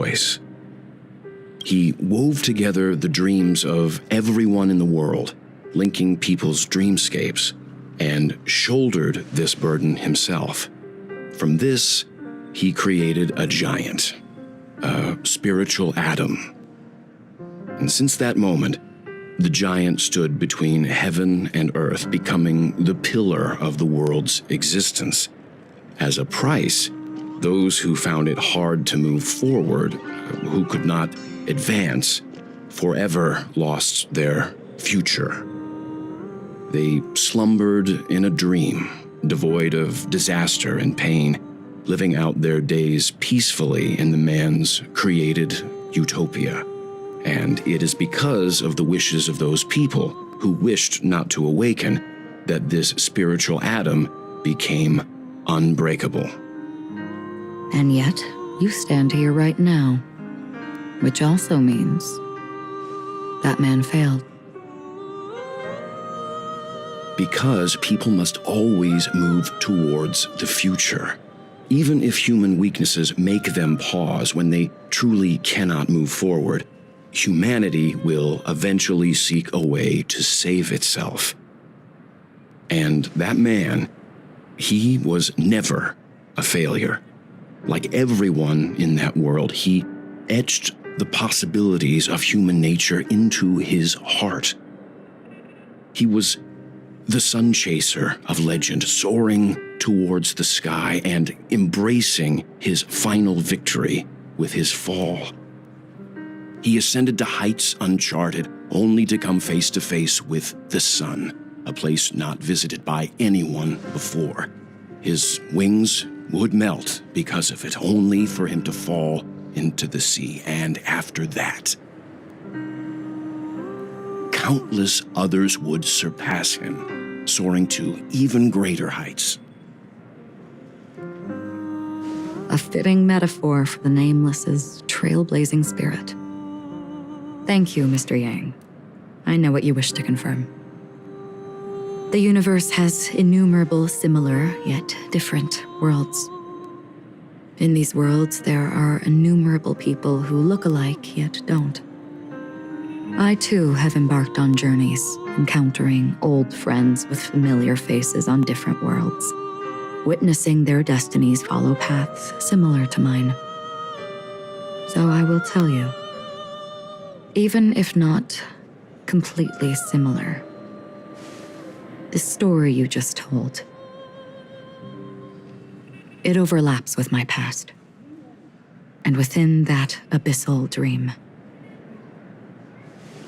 voice. He wove together the dreams of everyone in the world, linking people's dreamscapes, and shouldered this burden himself. From this, he created a giant, a spiritual Adam. And since that moment, the giant stood between heaven and earth, becoming the pillar of the world's existence. As a price, those who found it hard to move forward, who could not advance, forever lost their future. They slumbered in a dream, devoid of disaster and pain, living out their days peacefully in the man's created utopia. And it is because of the wishes of those people who wished not to awaken that this spiritual Adam became unbreakable. And yet, you stand here right now, which also means that man failed. Because people must always move towards the future. Even if human weaknesses make them pause when they truly cannot move forward, humanity will eventually seek a way to save itself. And that man, he was never a failure. Like everyone in that world, he etched the possibilities of human nature into his heart. He was the sun chaser of legend, soaring towards the sky and embracing his final victory with his fall. He ascended to heights uncharted, only to come face to face with the sun, a place not visited by anyone before. His wings would melt because of it, only for him to fall into the sea. And after that, countless others would surpass him, soaring to even greater heights. A fitting metaphor for the Nameless's trailblazing spirit. Thank you, Mr. Yang. I know what you wish to confirm. The universe has innumerable similar, yet different worlds. In these worlds, there are innumerable people who look alike, yet don't. I, too, have embarked on journeys, encountering old friends with familiar faces on different worlds, witnessing their destinies follow paths similar to mine. So I will tell you, even if not completely similar, the story you just told, it overlaps with my past, and within that abyssal dream,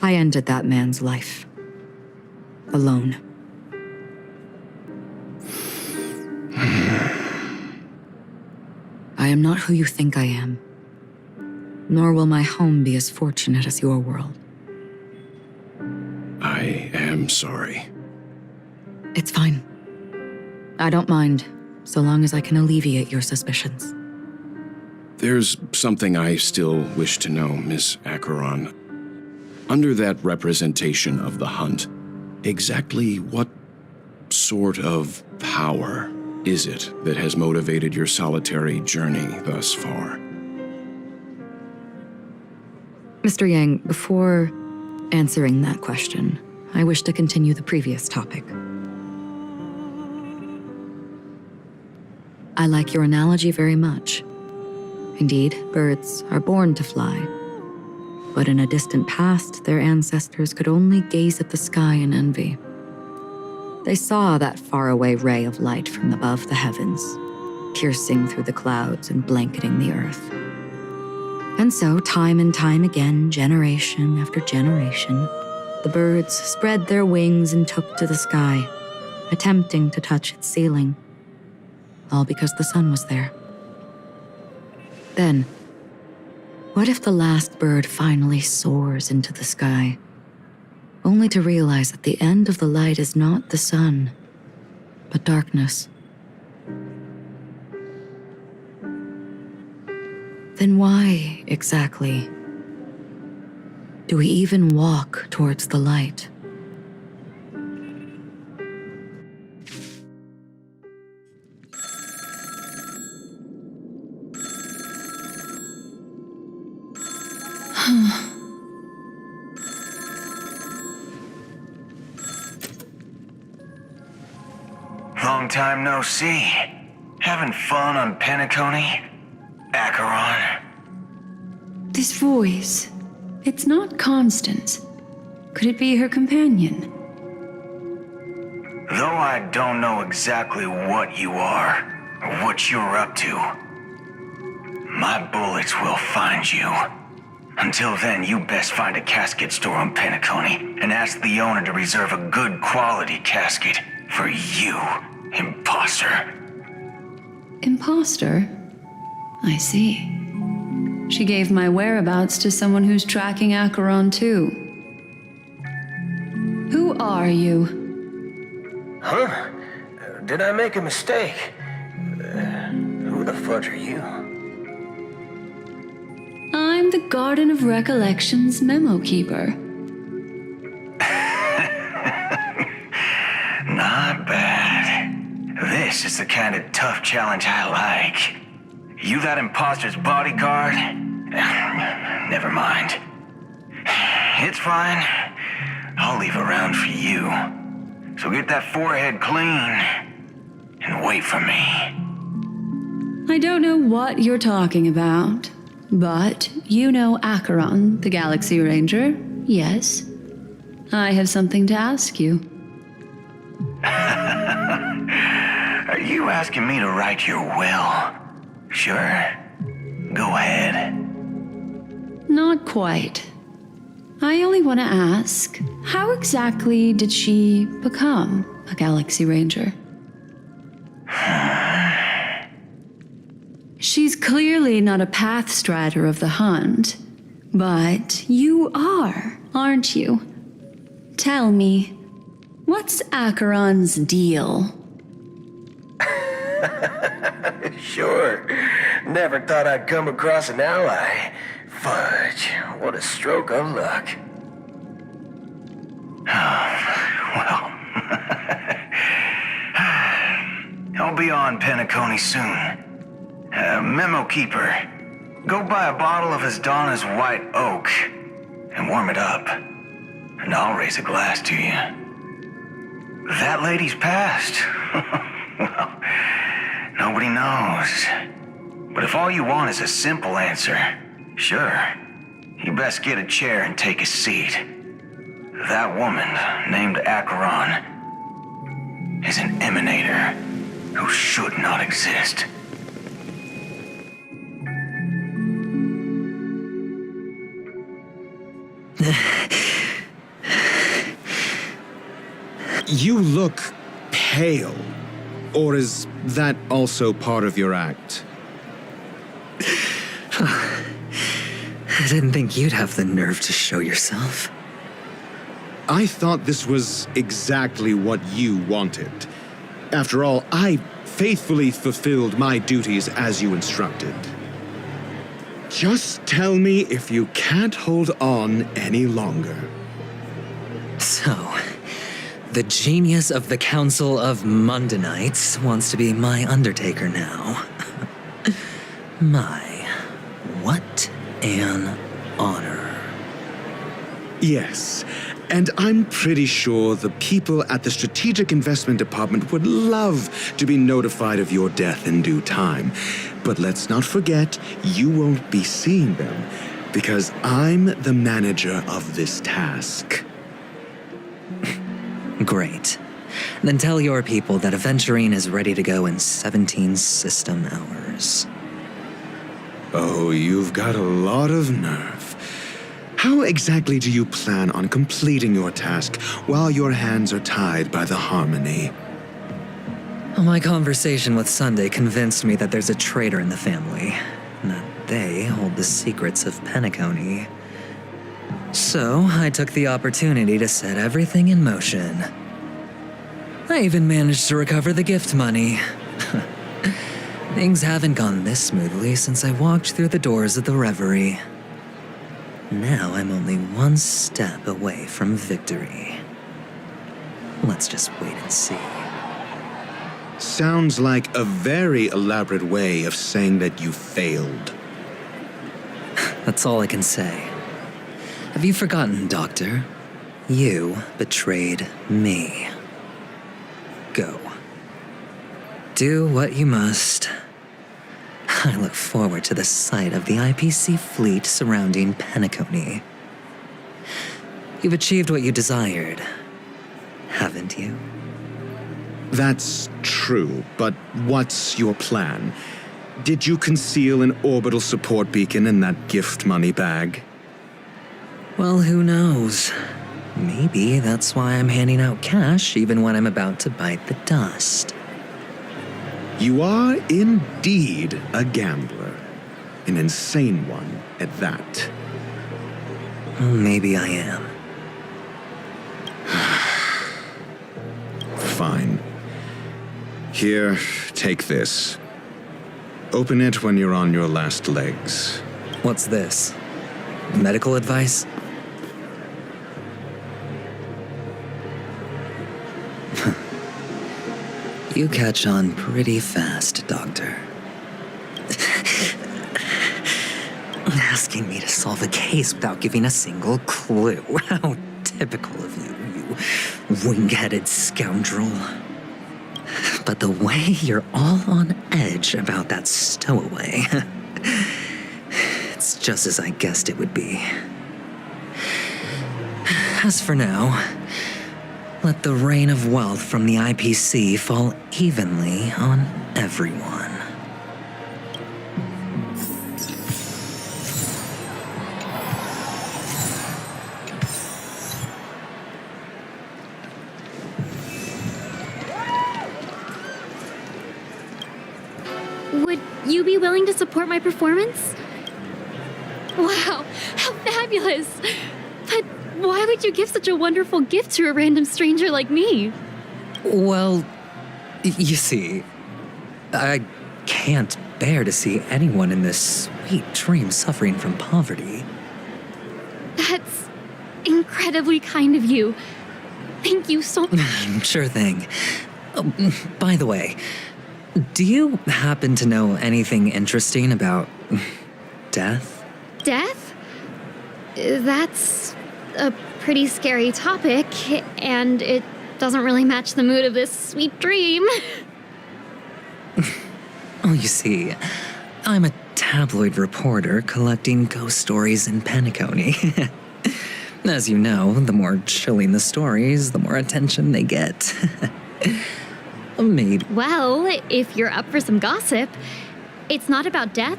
I ended that man's life, alone. I am not who you think I am, nor will my home be as fortunate as your world. I am sorry. It's fine. I don't mind, so long as I can alleviate your suspicions. There's something I still wish to know, Miss Acheron. Under that representation of the hunt, exactly what sort of power is it that has motivated your solitary journey thus far? Mr. Yang, before answering that question, I wish to continue the previous topic. I like your analogy very much. Indeed, birds are born to fly. But in a distant past, their ancestors could only gaze at the sky in envy. They saw that faraway ray of light from above the heavens, piercing through the clouds and blanketing the earth. And so, time and time again, generation after generation, the birds spread their wings and took to the sky, attempting to touch its ceiling, all because the sun was there. Then, what if the last bird finally soars into the sky, only to realize that the end of the light is not the sun, but darkness? Then why, exactly, do we even walk towards the light? Long time no see. Having fun on Penacony? Acheron? This voice, it's not Constance. Could it be her companion? Though I don't know exactly what you are, or what you're up to, my bullets will find you. Until then, you best find a casket store on Penacony and ask the owner to reserve a good quality casket for you, imposter. Imposter? I see. She gave my whereabouts to someone who's tracking Acheron too. Who are you? Huh? Did I make a mistake? Who the fudge are you? I'm the Garden of Recollection's memo keeper. Not bad. This is the kind of tough challenge I like. You that imposter's bodyguard? Never mind. It's fine. I'll leave a round for you. So get that forehead clean and wait for me. I don't know what you're talking about, but you know Acheron, the Galaxy Ranger, yes? I have something to ask you. Are you asking me to write your will? Sure. Go ahead. Not quite. I only want to ask, how exactly did she become a Galaxy Ranger? She's clearly not a path strider of the hunt, but you are, aren't you? Tell me, what's Acheron's deal? Sure. Never thought I'd come across an ally. Fudge, what a stroke of luck. Well, I'll be on Penacony soon. Memo keeper, go buy a bottle of Donna's white oak and warm it up, and I'll raise a glass to you. That lady's passed. Well, nobody knows. But if all you want is a simple answer, sure, you best get a chair and take a seat. That woman, named Acheron, is an emanator who should not exist. You look pale. Or is that also part of your act? I didn't think you'd have the nerve to show yourself. I thought this was exactly what you wanted. After all, I faithfully fulfilled my duties as you instructed. Just tell me if you can't hold on any longer. So, the genius of the Council of Mundanites wants to be my Undertaker now. What an honor. Yes, and I'm pretty sure the people at the Strategic Investment Department would love to be notified of your death in due time. But let's not forget, you won't be seeing them, because I'm the manager of this task. Great. Then tell your people that Aventurine is ready to go in 17 system hours. Oh, you've got a lot of nerve. How exactly do you plan on completing your task while your hands are tied by the Harmony? My conversation with Sunday convinced me that there's a traitor in the family, and that they hold the secrets of Penacony. So, I took the opportunity to set everything in motion. I even managed to recover the gift money. Things haven't gone this smoothly since I walked through the doors of the Reverie. Now I'm only one step away from victory. Let's just wait and see. Sounds like a very elaborate way of saying that you failed. That's all I can say. Have you forgotten, Doctor? You betrayed me. Go. Do what you must. I look forward to the sight of the IPC fleet surrounding Penacony. You've achieved what you desired, haven't you? That's true, but what's your plan? Did you conceal an orbital support beacon in that gift money bag? Well, who knows? Maybe that's why I'm handing out cash even when I'm about to bite the dust. You are indeed a gambler. An insane one at that. Maybe I am. Fine. Here, take this. Open it when you're on your last legs. What's this? Medical advice? You catch on pretty fast, Doctor. Asking me to solve a case without giving a single clue. How typical of you, you wing-headed scoundrel. But the way you're all on edge about that stowaway, it's just as I guessed it would be. As for now, let the rain of wealth from the IPC fall evenly on everyone. Would you be willing to support my performance? Wow, how fabulous! But why would you give such a wonderful gift to a random stranger like me? Well, you see, I can't bear to see anyone in this sweet dream suffering from poverty. That's incredibly kind of you. Thank you so much. Sure thing. Oh, by the way, do you happen to know anything interesting about death? Death? That's a pretty scary topic, and it doesn't really match the mood of this sweet dream. Oh, you see, I'm a tabloid reporter collecting ghost stories in Penacony. As you know, the more chilling the stories, the more attention they get. Well, if you're up for some gossip, it's not about death,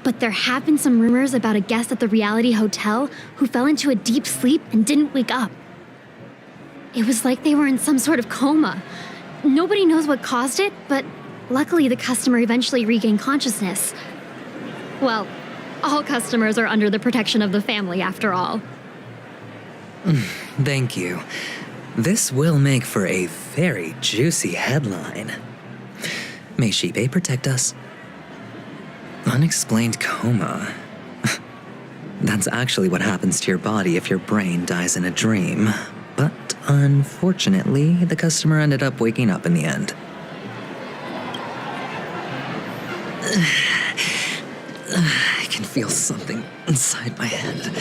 but there have been some rumors about a guest at the reality hotel who fell into a deep sleep and didn't wake up. It was like they were in some sort of coma. Nobody knows what caused it, but luckily the customer eventually regained consciousness. Well, all customers are under the protection of the family after all. Thank you. This will make for a very juicy headline. May Shibe protect us. Unexplained coma. That's actually what happens to your body if your brain dies in a dream. But unfortunately, the customer ended up waking up in the end. I can feel something inside my head.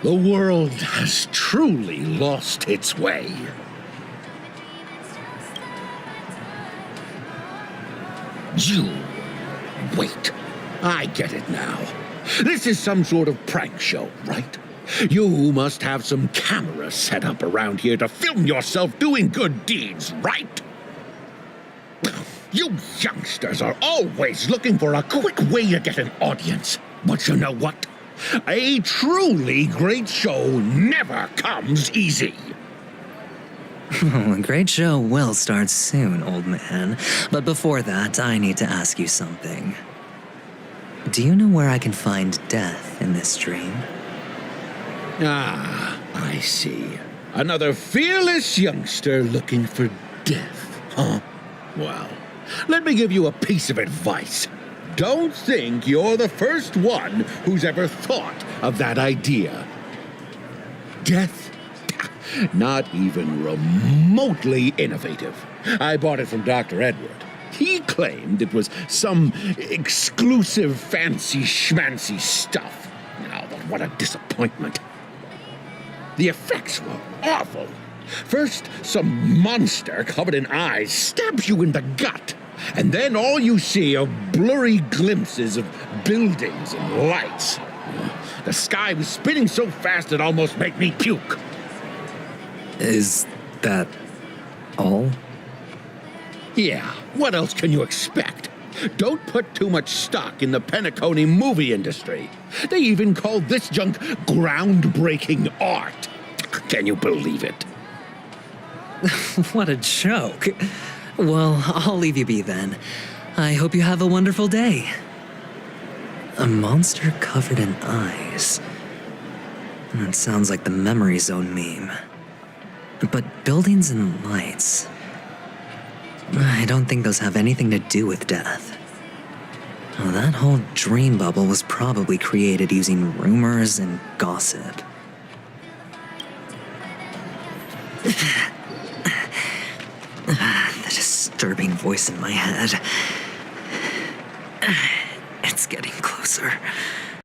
The world has truly lost its way. You... Wait. I get it now. This is some sort of prank show, right? You must have some cameras set up around here to film yourself doing good deeds, right? You youngsters are always looking for a quick way to get an audience. But you know what? A truly great show never comes easy. Oh, a great show will start soon, old man. But before that, I need to ask you something. Do you know where I can find death in this dream? Ah, I see. Another fearless youngster looking for death, huh? Well, let me give you a piece of advice. Don't think you're the first one who's ever thought of that idea. Death? Not even remotely innovative. I bought it from Dr. Edward. He claimed it was some exclusive fancy schmancy stuff. Now, but what a disappointment. The effects were awful. First, some monster covered in eyes stabs you in the gut, and then all you see are blurry glimpses of buildings and lights. The sky was spinning so fast it almost made me puke. Is that all? Yeah, what else can you expect? Don't put too much stock in the Penacony movie industry. They even call this junk groundbreaking art. Can you believe it? What a joke. Well, I'll leave you be then. I hope you have a wonderful day. A monster covered in eyes. That sounds like the Memory Zone meme. But buildings and lights... I don't think those have anything to do with death. Well, that whole dream bubble was probably created using rumors and gossip. The disturbing voice in my head. It's getting closer.